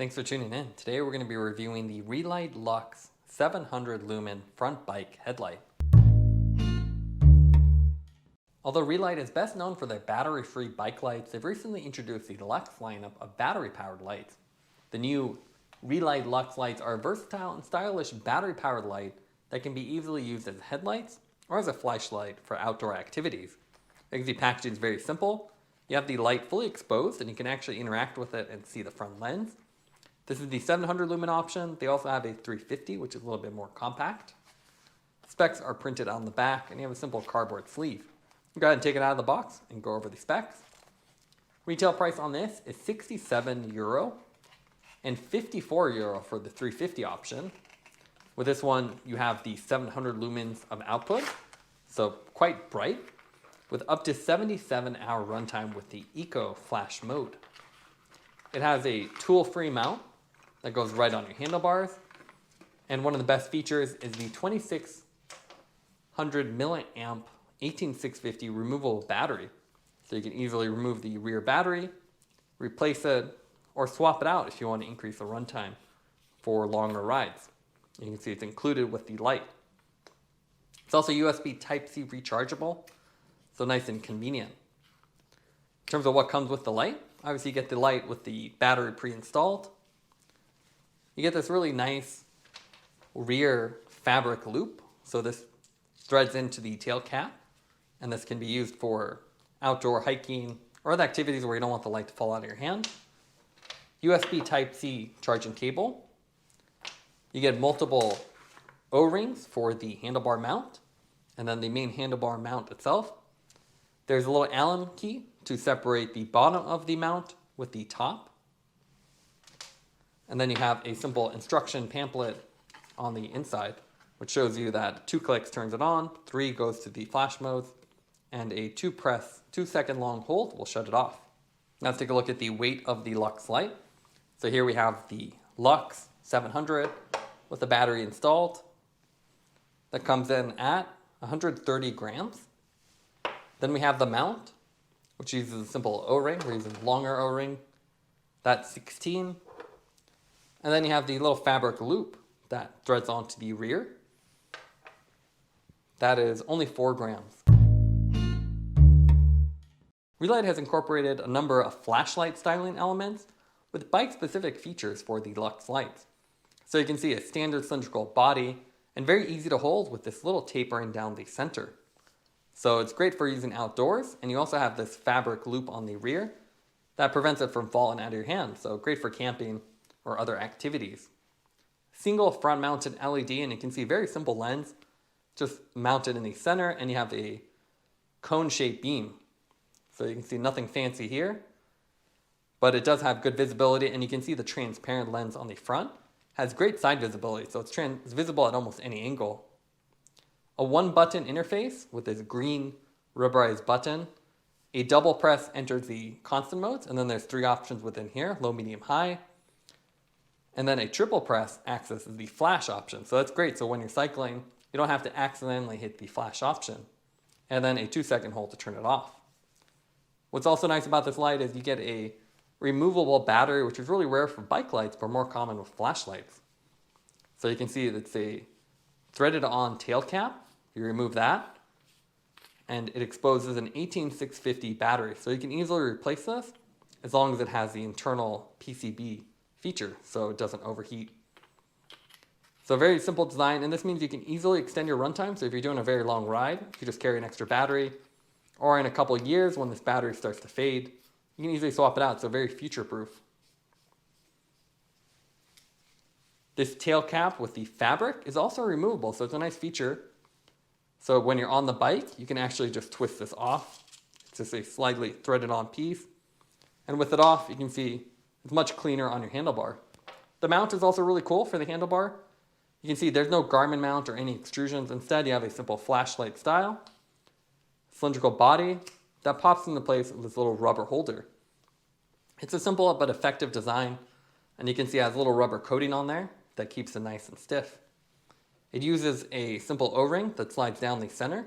Thanks for tuning in. Today we're going to be reviewing the Reelight Lux 700 lumen front bike headlight. Although Reelight is best known for their battery-free bike lights, they've recently introduced the Lux lineup of battery-powered lights. The new Reelight Lux lights are a versatile and stylish battery-powered light that can be easily used as headlights or as a flashlight for outdoor activities. As you can see, packaging is very simple. You have the light fully exposed and you can actually interact with it and see the front lens. This is the 700 lumen option. They also have a 350, which is a little bit more compact. Specs are printed on the back and you have a simple cardboard sleeve. Go ahead and take it out of the box and go over the specs. Retail price on this is €67 and €54 for the 350 option. With this one, you have the 700 lumens of output, so quite bright, with up to 77-hour runtime with the Eco Flash mode. It has a tool-free mount that goes right on your handlebars, and one of the best features is the 2600 milliamp 18650 removable battery. So you can easily remove the rear battery, replace it, or swap it out if you want to increase the runtime for longer rides. You can see it's included with the light. It's also USB Type-C rechargeable, so nice and convenient. In terms of what comes with the light, obviously you get the light with the battery pre-installed. You get this really nice rear fabric loop, so this threads into the tail cap, and this can be used for outdoor hiking or other activities where you don't want the light to fall out of your hand. USB Type-C charging cable. You get multiple O-rings for the handlebar mount, and then the main handlebar mount itself. There's a little Allen key to separate the bottom of the mount with the top. And then you have a simple instruction pamphlet on the inside, which shows you that 2 clicks turns it on, 3 goes to the flash mode, and a 2-second long hold will shut it off. Now let's take a look at the weight of the Lux light. So here we have the Lux 700 with the battery installed. That comes in at 130 grams. Then we have the mount, which uses a simple O-ring. We're using a longer O-ring. That's 16. And then you have the little fabric loop that threads onto the rear. That is only 4 grams. Reelight has incorporated a number of flashlight styling elements with bike-specific features for the Lux lights. So you can see a standard cylindrical body and very easy to hold with this little tapering down the center. So it's great for using outdoors, and you also have this fabric loop on the rear that prevents it from falling out of your hand. So great for camping or other activities. Single front mounted LED, and you can see very simple lens, just mounted in the center, and you have a cone-shaped beam. So you can see nothing fancy here, but it does have good visibility, and you can see the transparent lens on the front has great side visibility, so it's visible at almost any angle. A 1-button interface with this green rubberized button. A double press enters the constant modes, and then there's 3 options within here, low, medium, high. And then a triple press accesses the flash option. So that's great, so when you're cycling, you don't have to accidentally hit the flash option. And then a 2-second hold to turn it off. What's also nice about this light is you get a removable battery, which is really rare for bike lights, but more common with flashlights. So you can see it's a threaded on tail cap. You remove that, and it exposes an 18650 battery. So you can easily replace this as long as it has the internal PCB feature, so it doesn't overheat. So very simple design, and this means you can easily extend your runtime. So if you're doing a very long ride, you just carry an extra battery, or in a couple of years when this battery starts to fade, you can easily swap it out, so very future-proof. This tail cap with the fabric is also removable, so it's a nice feature. So when you're on the bike, you can actually just twist this off. It's just a slightly threaded on piece. And with it off, you can see it's much cleaner on your handlebar. The mount is also really cool for the handlebar. You can see there's no Garmin mount or any extrusions. Instead, you have a simple flashlight style. Cylindrical body that pops into place with this little rubber holder. It's a simple but effective design, and you can see it has a little rubber coating on there that keeps it nice and stiff. It uses a simple O-ring that slides down the center,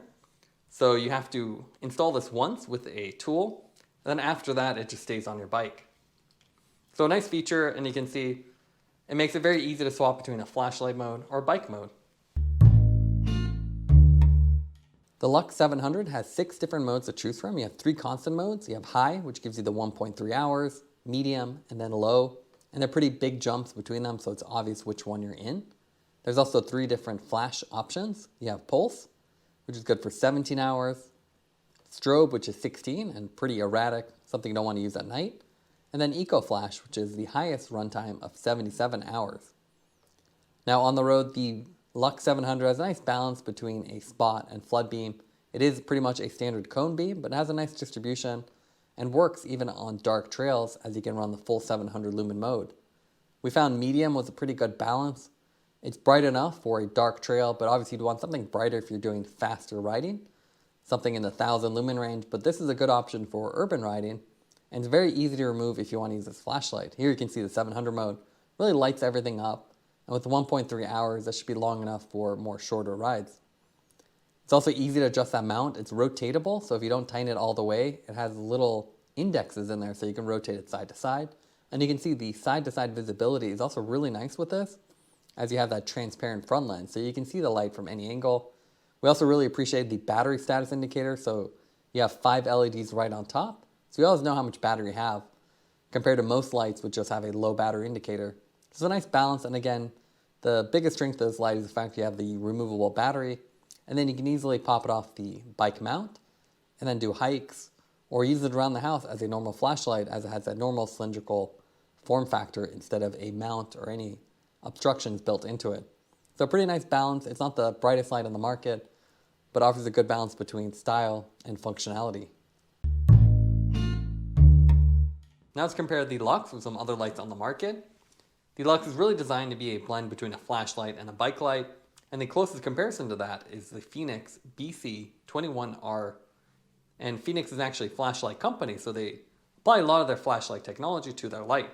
so you have to install this once with a tool, and then after that it just stays on your bike. So a nice feature, and you can see it makes it very easy to swap between a flashlight mode or bike mode. The Lux 700 has 6 different modes to choose from. You have 3 constant modes. You have high, which gives you the 1.3 hours, medium, and then low. And they're pretty big jumps between them, so it's obvious which one you're in. There's also 3 different flash options. You have pulse, which is good for 17 hours, strobe, which is 16 and pretty erratic, something you don't want to use at night, and then eco flash, which is the highest runtime of 77 hours. Now on the road, the Lux 700 has a nice balance between a spot and flood beam. It is pretty much a standard cone beam, but it has a nice distribution and works even on dark trails, as you can run the full 700 lumen mode. We found medium was a pretty good balance. It's bright enough for a dark trail, but obviously you'd want something brighter if you're doing faster riding, something in the 1000 lumen range, but this is a good option for urban riding, and it's very easy to remove if you want to use this flashlight. Here you can see the 700 mode really lights everything up, and with the 1.3 hours, that should be long enough for more shorter rides. It's also easy to adjust that mount. It's rotatable, so if you don't tighten it all the way, it has little indexes in there so you can rotate it side to side. And you can see the side-to-side visibility is also really nice with this, as you have that transparent front lens, so you can see the light from any angle. We also really appreciate the battery status indicator, so you have 5 LEDs right on top, so you always know how much battery you have, compared to most lights which just have a low battery indicator. It's a nice balance, and again, the biggest strength of this light is the fact you have the removable battery, and then you can easily pop it off the bike mount, and then do hikes, or use it around the house as a normal flashlight, as it has a normal cylindrical form factor instead of a mount or any obstructions built into it. So a pretty nice balance. It's not the brightest light on the market, but offers a good balance between style and functionality. Now let's compare the Lux with some other lights on the market. The Lux is really designed to be a blend between a flashlight and a bike light, and the closest comparison to that is the Fenix BC21R. And Fenix is actually a flashlight company, so they apply a lot of their flashlight technology to their light.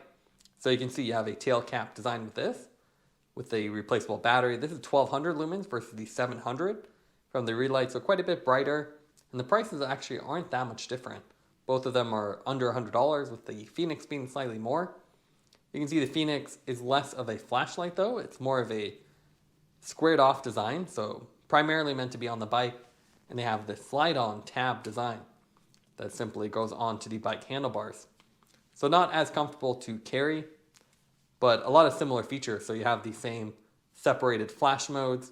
So you can see you have a tail cap designed with this, with a replaceable battery. This is 1200 lumens versus the 700 from the Reelight, so quite a bit brighter. And the prices actually aren't that much different. Both of them are under $100, with the Fenix being slightly more. You can see the Fenix is less of a flashlight though. It's more of a squared off design, so primarily meant to be on the bike. And they have this slide-on tab design that simply goes onto the bike handlebars. So not as comfortable to carry, but a lot of similar features. So you have the same separated flash modes,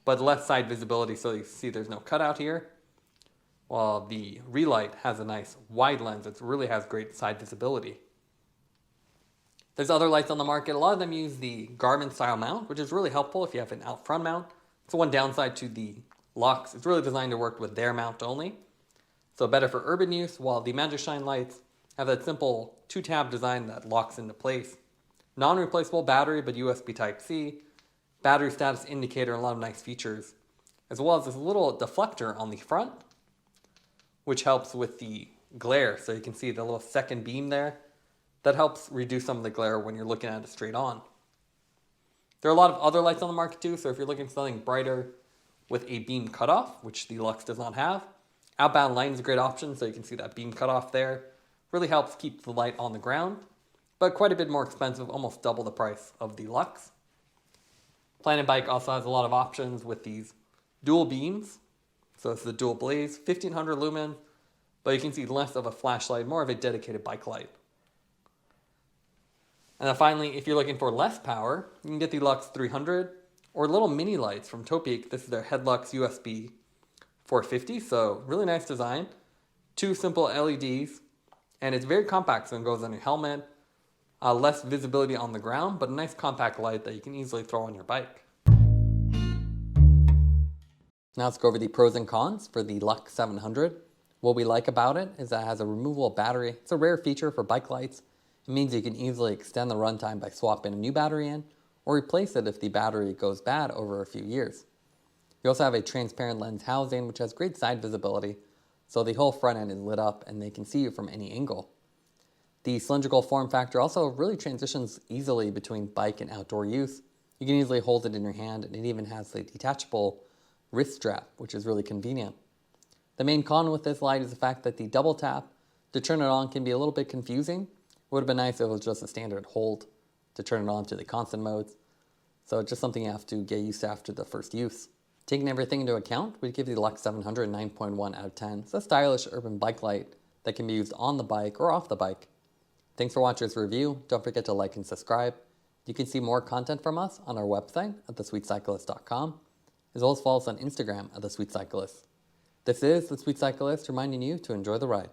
but less side visibility, so you see there's no cutout here. While the Reelight has a nice wide lens that really has great side visibility. There's other lights on the market. A lot of them use the Garmin style mount, which is really helpful if you have an out front mount. It's one downside to the Lux. It's really designed to work with their mount only, so better for urban use, while the Magicshine lights have that simple 2-tab design that locks into place. Non-replaceable battery, but USB Type-C, battery status indicator, and a lot of nice features, as well as this little deflector on the front, which helps with the glare. So you can see the little second beam there. That helps reduce some of the glare when you're looking at it straight on. There are a lot of other lights on the market too, so if you're looking for something brighter with a beam cutoff, which the Lux does not have, Outbound light is a great option, so you can see that beam cutoff there. Really helps keep the light on the ground, but quite a bit more expensive, almost double the price of the Lux. Planet Bike also has a lot of options with these dual beams. So it's the dual blaze, 1500 lumen, but you can see less of a flashlight, more of a dedicated bike light. And then finally, if you're looking for less power, you can get the Lux 300 or little mini lights from Topeak. This is their Headlight USB 450, so really nice design. 2 simple LEDs, and it's very compact, so it goes on your helmet. Less visibility on the ground, but a nice compact light that you can easily throw on your bike. Now let's go over the pros and cons for the Lux 700. What we like about it is that it has a removable battery. It's a rare feature for bike lights. It means you can easily extend the runtime by swapping a new battery in, or replace it if the battery goes bad over a few years. You also have a transparent lens housing, which has great side visibility, so the whole front end is lit up and they can see you from any angle. The cylindrical form factor also really transitions easily between bike and outdoor use. You can easily hold it in your hand, and it even has the detachable wrist strap, which is really convenient. The main con with this light is the fact that the double tap to turn it on can be a little bit confusing, would have been nice if it was just a standard hold to turn it on to the constant modes. So it's just something you have to get used to after the first use. Taking everything into account, we'd give the Lux 700 9.1 out of 10. It's a stylish urban bike light that can be used on the bike or off the bike. Thanks for watching this review. Don't forget to like and subscribe. You can see more content from us on our website at thesweetcyclist.com, as well as follow us on Instagram at thesweetcyclist. This is The Sweet Cyclist reminding you to enjoy the ride.